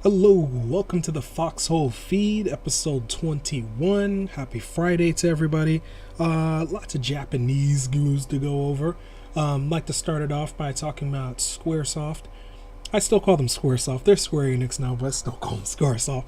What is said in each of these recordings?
Hello, welcome to the FOXHOLE Feed, episode 21. Happy Friday to everybody. Lots of Japanese news to go over. Like to start it off by talking about Squaresoft. I still call them Squaresoft. They're Square-Enix now, but I still call them Squaresoft.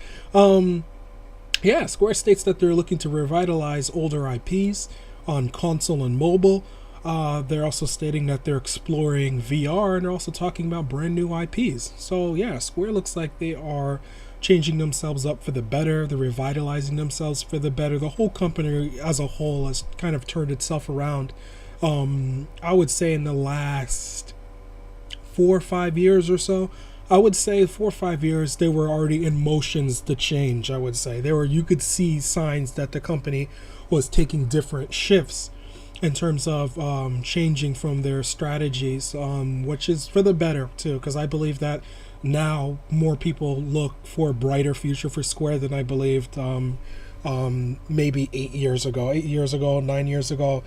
Square states that they're looking to revitalize older IPs on console and mobile. They're also stating that they're exploring VR, and they're also talking about brand new IPs. So yeah, Square looks like they are changing themselves up for the better. They're revitalizing themselves for the better. The whole company as a whole has kind of turned itself around. I would say in the last 4 or 5 years or so. I would say 4 or 5 years they were already in motions to change. I would say you could see signs that the company was taking different shifts in terms of changing from their strategies, which is for the better too, because I believe that now more people look for a brighter future for Square than I believed maybe 8 years ago, 9 years ago.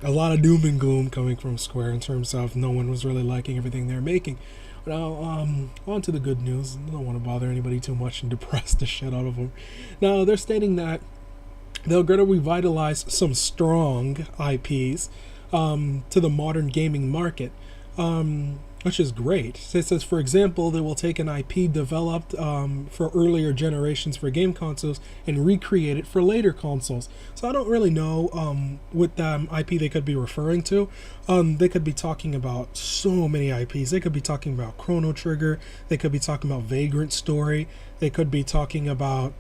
A lot of doom and gloom coming from Square in terms of no one was really liking everything they're making. Now, on to the good news. I don't want to bother anybody too much and depress the shit out of them. Now, they're stating that they're going to revitalize some strong IPs to the modern gaming market, which is great. It says, for example, they will take an IP developed for earlier generations for game consoles and recreate it for later consoles. So I don't really know what IP they could be referring to. They could be talking about so many IPs. They could be talking about Chrono Trigger. They could be talking about Vagrant Story. They could be talking about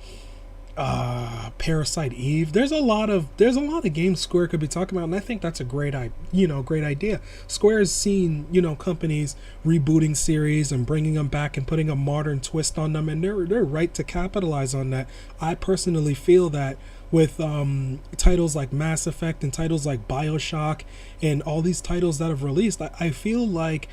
Parasite Eve. There's a lot of games Square could be talking about, and I think that's a great idea. Square has seen companies rebooting series and bringing them back and putting a modern twist on them, and they're right to capitalize on that. I personally feel that with titles like Mass Effect and titles like BioShock and all these titles that have released, I feel like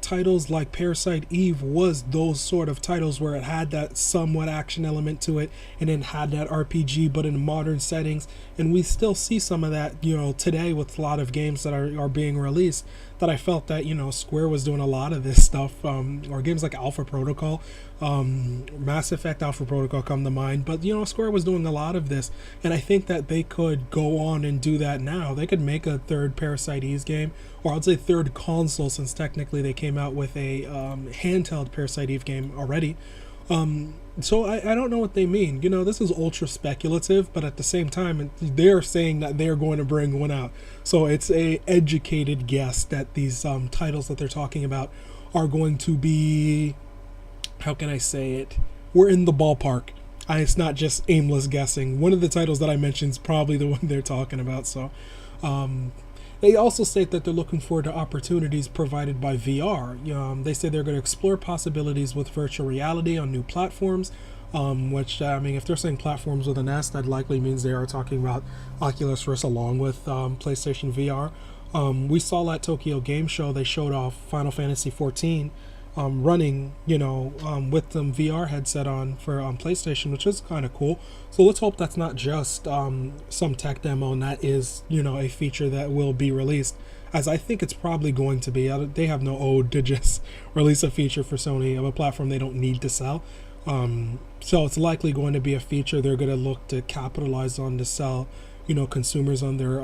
titles like Parasite Eve was those sort of titles where it had that somewhat action element to it and then had that RPG but in modern settings, and we still see some of that today with a lot of games that are being released, that I felt that Square was doing a lot of this stuff, or games like Alpha Protocol, Mass Effect Alpha Protocol come to mind, but Square was doing a lot of this, and I think that they could go on and do that now. They could make a third Parasite Eve game, or I'd say third console, since technically they came out with a handheld Parasite Eve game already. So I don't know what they mean. This is ultra speculative, but at the same time, they're saying that they're going to bring one out. So it's a educated guess that these titles that they're talking about are going to be, how can I say it? We're in the ballpark. It's not just aimless guessing. One of the titles that I mentioned is probably the one they're talking about. So they also state that they're looking forward to opportunities provided by VR. They say they're going to explore possibilities with virtual reality on new platforms, which, if they're saying platforms with an S, that likely means they are talking about Oculus Rift along with PlayStation VR. We saw at Tokyo Game Show, they showed off Final Fantasy XIV running, with them VR headset on for PlayStation, which is kind of cool. So let's hope that's not just some tech demo, and that is, a feature that will be released, as I think it's probably going to be. They have no ode to just release a feature for Sony of a platform they don't need to sell. So it's likely going to be a feature they're going to look to capitalize on to sell, consumers on their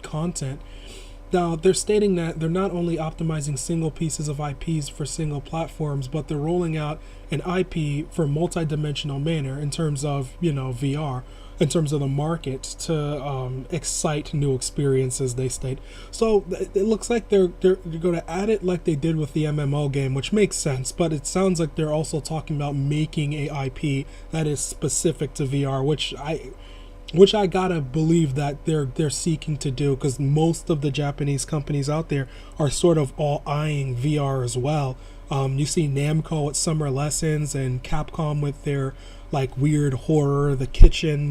content. Now, they're stating that they're not only optimizing single pieces of IPs for single platforms, but they're rolling out an IP for multi-dimensional manner in terms of, VR, in terms of the market to excite new experiences, they state. So it looks like they're going to add it like they did with the MMO game, which makes sense, but it sounds like they're also talking about making a IP that is specific to VR, which I gotta believe that they're seeking to do, because most of the Japanese companies out there are sort of all eyeing VR as well. You see Namco at Summer Lessons, and Capcom with their weird horror, the kitchen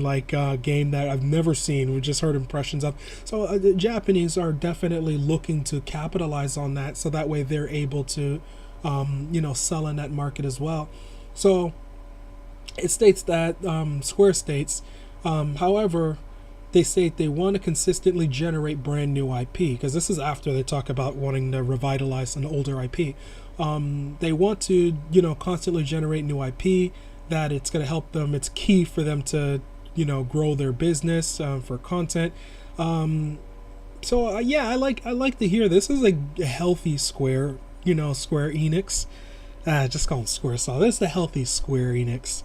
game that I've never seen. We just heard impressions of. So the Japanese are definitely looking to capitalize on that, so that way they're able to sell in that market as well. So it states that Square states, however, they say they want to consistently generate brand new IP, because this is after they talk about wanting to revitalize an older IP. They want to, constantly generate new IP, that it's going to help them. It's key for them to, grow their business for content. Yeah, I like to hear this is a healthy Square, Square-Enix. Just call them Squaresoft. This is a healthy Square-Enix.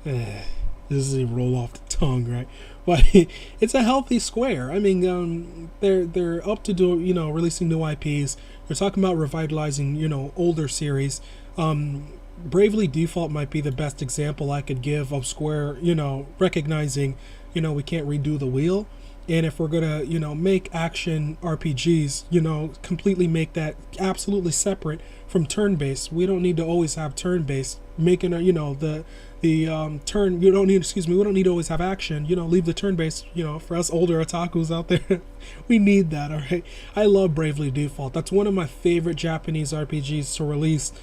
This is a roll off the tongue, right? But it's a healthy Square. I mean, they're up to do releasing new IPs. They're talking about revitalizing older series. Bravely Default might be the best example I could give of Square, recognizing we can't redo the wheel. And if we're gonna make action RPGs, completely make that absolutely separate from turn-based. We don't need to always have turn-based. Making turn, we don't need to always have action. Leave the turn-based. For us older otakus out there, we need that. All right. I love Bravely Default. That's one of my favorite Japanese RPGs to release.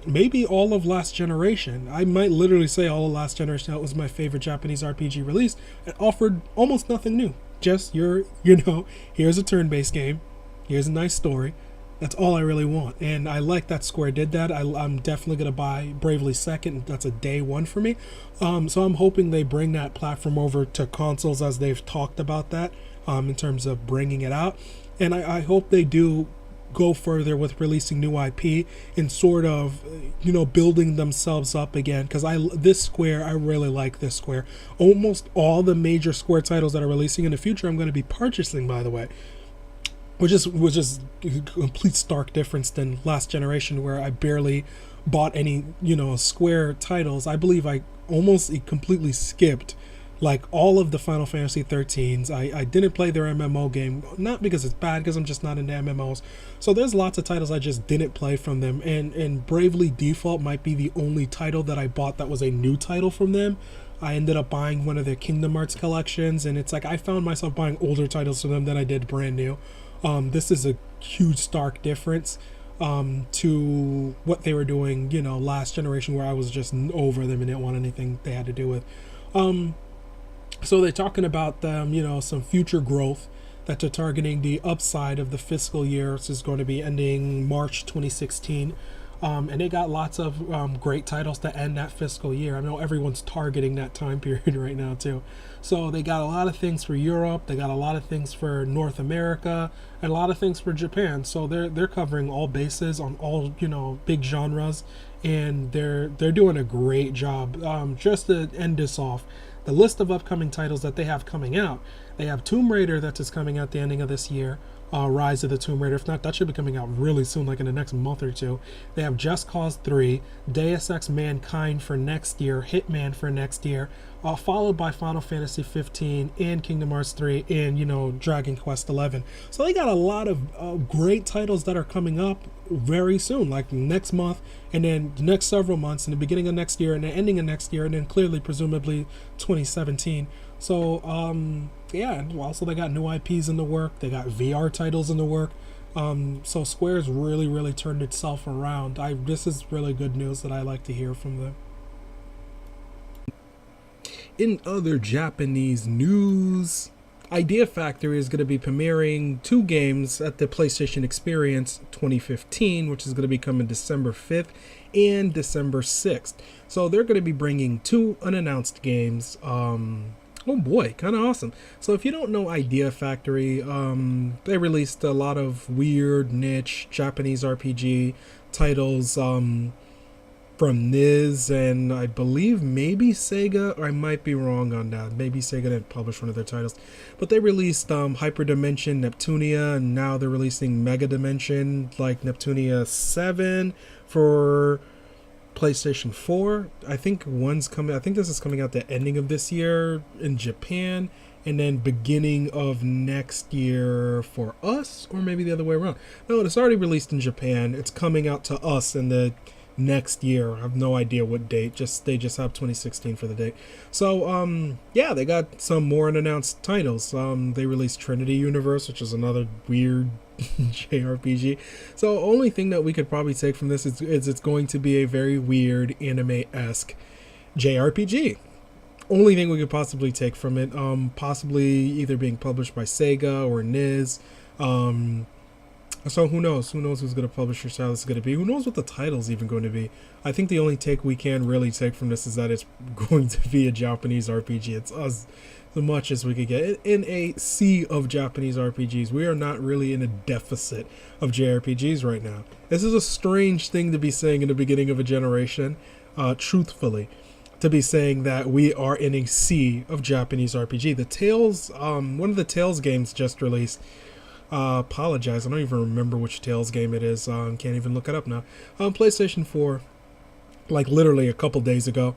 Maybe all of last generation. I might literally say all of last generation. That was my favorite Japanese RPG release. It offered almost nothing new. Just here's a turn-based game. Here's a nice story. That's all I really want. And I like that Square did that. I'm definitely going to buy Bravely Second. That's a day one for me. So I'm hoping they bring that platform over to consoles, as they've talked about that, in terms of bringing it out. And I hope they do go further with releasing new IP and sort of, building themselves up again. Because I really like this Square. Almost all the major Square titles that are releasing in the future, I'm going to be purchasing, by the way. Which is a complete stark difference than last generation, where I barely bought any, Square titles. I believe I almost completely skipped like all of the Final Fantasy 13s. I didn't play their MMO game, not because it's bad, because I'm just not into MMOs. So there's lots of titles I just didn't play from them, and Bravely Default might be the only title that I bought that was a new title from them. I ended up buying one of their Kingdom Hearts collections, and it's like I found myself buying older titles from them than I did brand new. This is a huge stark difference to what they were doing, last generation, where I was just over them and didn't want anything they had to do with. So they're talking about them, some future growth that they're targeting the upside of the fiscal year. This is going to be ending March 2016. And they got lots of great titles to end that fiscal year. I know everyone's targeting that time period right now too. So they got a lot of things for Europe. They got a lot of things for North America, and a lot of things for Japan. So they're covering all bases on all big genres, and they're doing a great job. Just to end this off, the list of upcoming titles that they have coming out. They have Tomb Raider that is coming out the ending of this year. Rise of the Tomb Raider. If not, that should be coming out really soon, like in the next month or two. They have Just Cause 3, Deus Ex Mankind for next year, Hitman for next year, followed by Final Fantasy 15 and Kingdom Hearts 3 and, Dragon Quest 11. So they got a lot of great titles that are coming up very soon, like next month, and then the next several months, in the beginning of next year, and the ending of next year, and then clearly, presumably, 2017. So, yeah, also they got new IPs in the work. They got VR titles in the work. So Square's really, really turned itself around. This is really good news that I like to hear from them. In other Japanese news, Idea Factory is going to be premiering 2 games at the PlayStation Experience 2015, which is going to be coming December 5th and December 6th. So they're going to be bringing 2 unannounced games. Oh boy, kind of awesome. So if you don't know Idea Factory, they released a lot of weird niche Japanese RPG titles from NIS and I believe maybe Sega, or I might be wrong on that. Maybe Sega didn't publish one of their titles. But they released Hyperdimension Neptunia, and now they're releasing Mega Dimension, like Neptunia 7 for PlayStation 4. I think this is coming out the ending of this year in Japan, and then beginning of next year for us, or maybe the other way around. No, it's already released in Japan. It's coming out to us in the next year. I have no idea what date. They just have 2016 for the date. So yeah, they got some more unannounced titles. They released Trinity Universe, which is another weird JRPG. So only thing that we could probably take from this is it's going to be a very weird anime-esque JRPG. Only thing we could possibly take from it, possibly either being published by Sega or NIS. Um, so who knows? Who knows who's going to publish or style this is going to be? Who knows what the title's even going to be? I think the only take we can really take from this is that it's going to be a Japanese RPG. It's as much as we could get in a sea of Japanese RPGs. We are not really in a deficit of JRPGs right now. This is a strange thing to be saying in the beginning of a generation, truthfully, to be saying that we are in a sea of Japanese RPG. The Tales, one of the Tales games just released. Apologize, I don't even remember which Tales game it is. Can't even look it up now. PlayStation 4, like literally a couple days ago,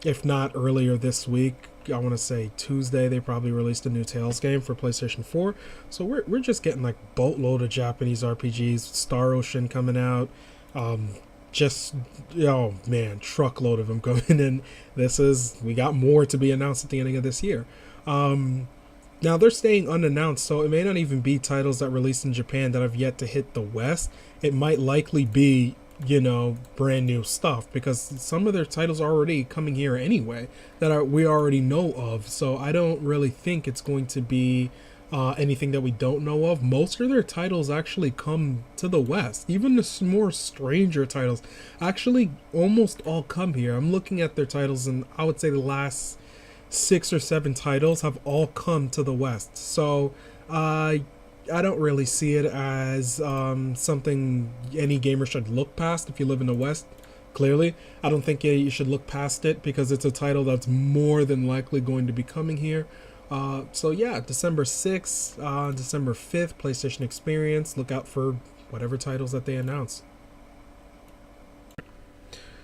if not earlier this week. I want to say Tuesday, they probably released a new Tales game for PlayStation 4. So we're just getting like boatload of Japanese RPGs. Star Ocean coming out. Just, oh man, truckload of them coming in. We got more to be announced at the ending of this year. Now they're staying unannounced, so it may not even be titles that released in Japan that have yet to hit the West. It might likely be, brand new stuff, because some of their titles are already coming here anyway that we already know of. So I don't really think it's going to be anything that we don't know of. Most of their titles actually come to the West. Even the more stranger titles actually almost all come here. I'm looking at their titles, and I would say the last 6 or 7 titles have all come to the West. So I don't really see it as something any gamer should look past if you live in the West. Clearly, I don't think you should look past it, because it's a title that's more than likely going to be coming here. So yeah, December 6th, December 5th, PlayStation Experience. Look out for whatever titles that they announce.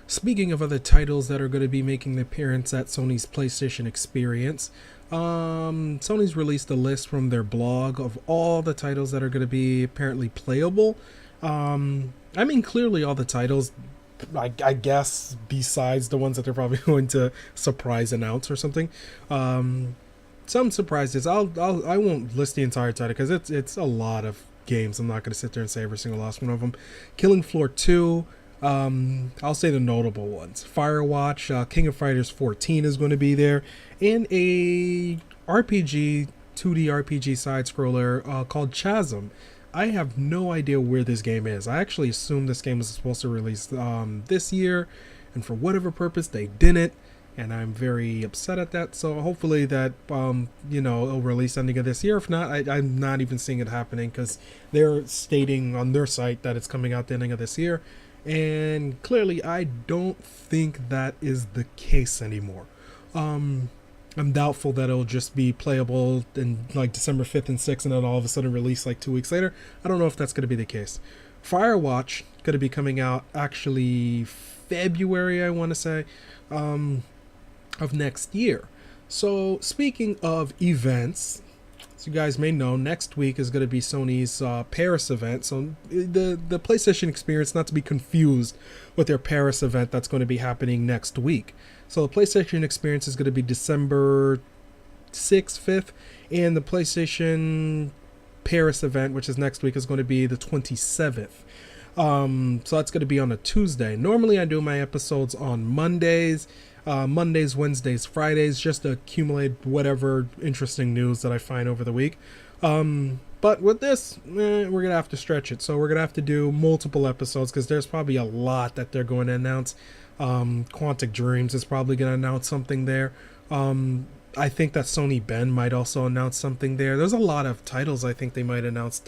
Speaking of other titles that are going to be making an appearance at Sony's PlayStation Experience, Sony's released a list from their blog of all the titles that are going to be apparently playable. Clearly all the titles, I guess, besides the ones that they're probably going to surprise announce or something. Some surprises. I won't list the entire title because it's a lot of games. I'm not going to sit there and say every single last one of them. Killing Floor 2. I'll say the notable ones. Firewatch, King of Fighters 14 is going to be there, and a 2D RPG side-scroller called Chasm. I have no idea where this game is. I actually assumed this game was supposed to release this year, and for whatever purpose they didn't, and I'm very upset at that. So hopefully that it'll release ending of this year. If not, I'm not even seeing it happening, because they're stating on their site that it's coming out the ending of this year. And clearly, I don't think that is the case anymore. I'm doubtful that it'll just be playable in like December 5th and 6th and then all of a sudden release like 2 weeks later. I don't know if that's going to be the case. Firewatch going to be coming out actually February, I want to say, of next year. So speaking of events, as you guys may know, next week is going to be Sony's Paris event. So the PlayStation Experience, not to be confused with their Paris event that's going to be happening next week. So the PlayStation Experience is going to be December 6th, 5th, and the PlayStation Paris event, which is next week, is going to be the 27th. So that's going to be on a Tuesday. Normally I do my episodes on Mondays. Mondays, Wednesdays, Fridays, just to accumulate whatever interesting news that I find over the week. But with this, we're going to have to stretch it. So we're going to have to do multiple episodes, because there's probably a lot that they're going to announce. Quantic Dreams is probably going to announce something there. I think that Sony Ben might also announce something there. There's a lot of titles I think they might announce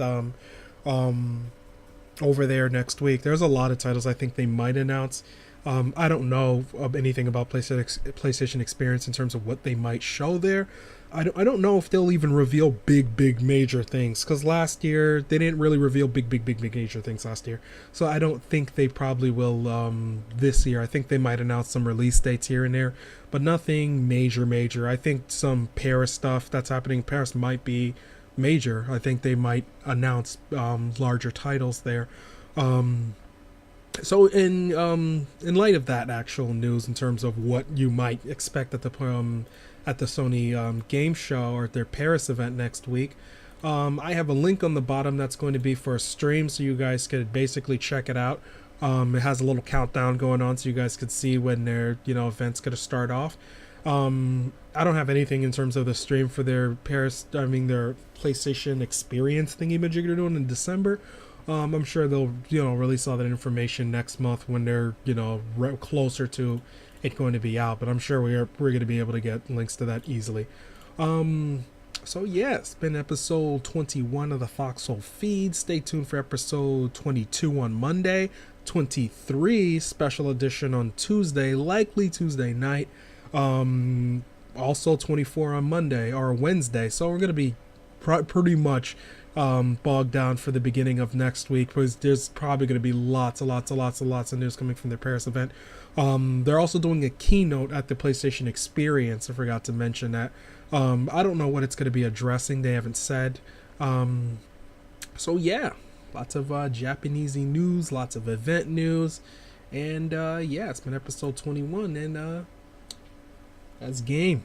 over there next week. There's a lot of titles I think they might announce. I don't know of anything about PlayStation Experience in terms of what they might show there. I don't know if they'll even reveal big major things, because last year they didn't really reveal big major things last year. So I don't think they probably will this year. I think they might announce some release dates here and there, but nothing major. I think some Paris stuff that's happening in Paris might be major. I think they might announce larger titles there. So in light of that actual news, in terms of what you might expect at the Sony game show or at their Paris event next week, I have a link on the bottom that's going to be for a stream, so you guys could basically check it out. It has a little countdown going on, so you guys could see when their event's going to start off. I don't have anything in terms of the stream for their their PlayStation Experience thingy-majig they're doing in December. I'm sure they'll, release all that information next month when they're, closer to it going to be out. But I'm sure we're going to be able to get links to that easily. So yeah, it's been episode 21 of the Foxhole Feed. Stay tuned for episode 22 on Monday, 23 special edition on Tuesday, likely Tuesday night. Also 24 on Monday or Wednesday. So we're going to be pretty much bogged down for the beginning of next week, because there's probably going to be lots of news coming from their Paris event. They're also doing a keynote at the PlayStation Experience. I forgot to mention that. I don't know what it's going to be addressing. They haven't said. So yeah, lots of Japanesey news, lots of event news, and yeah, it's been episode 21, and that's game.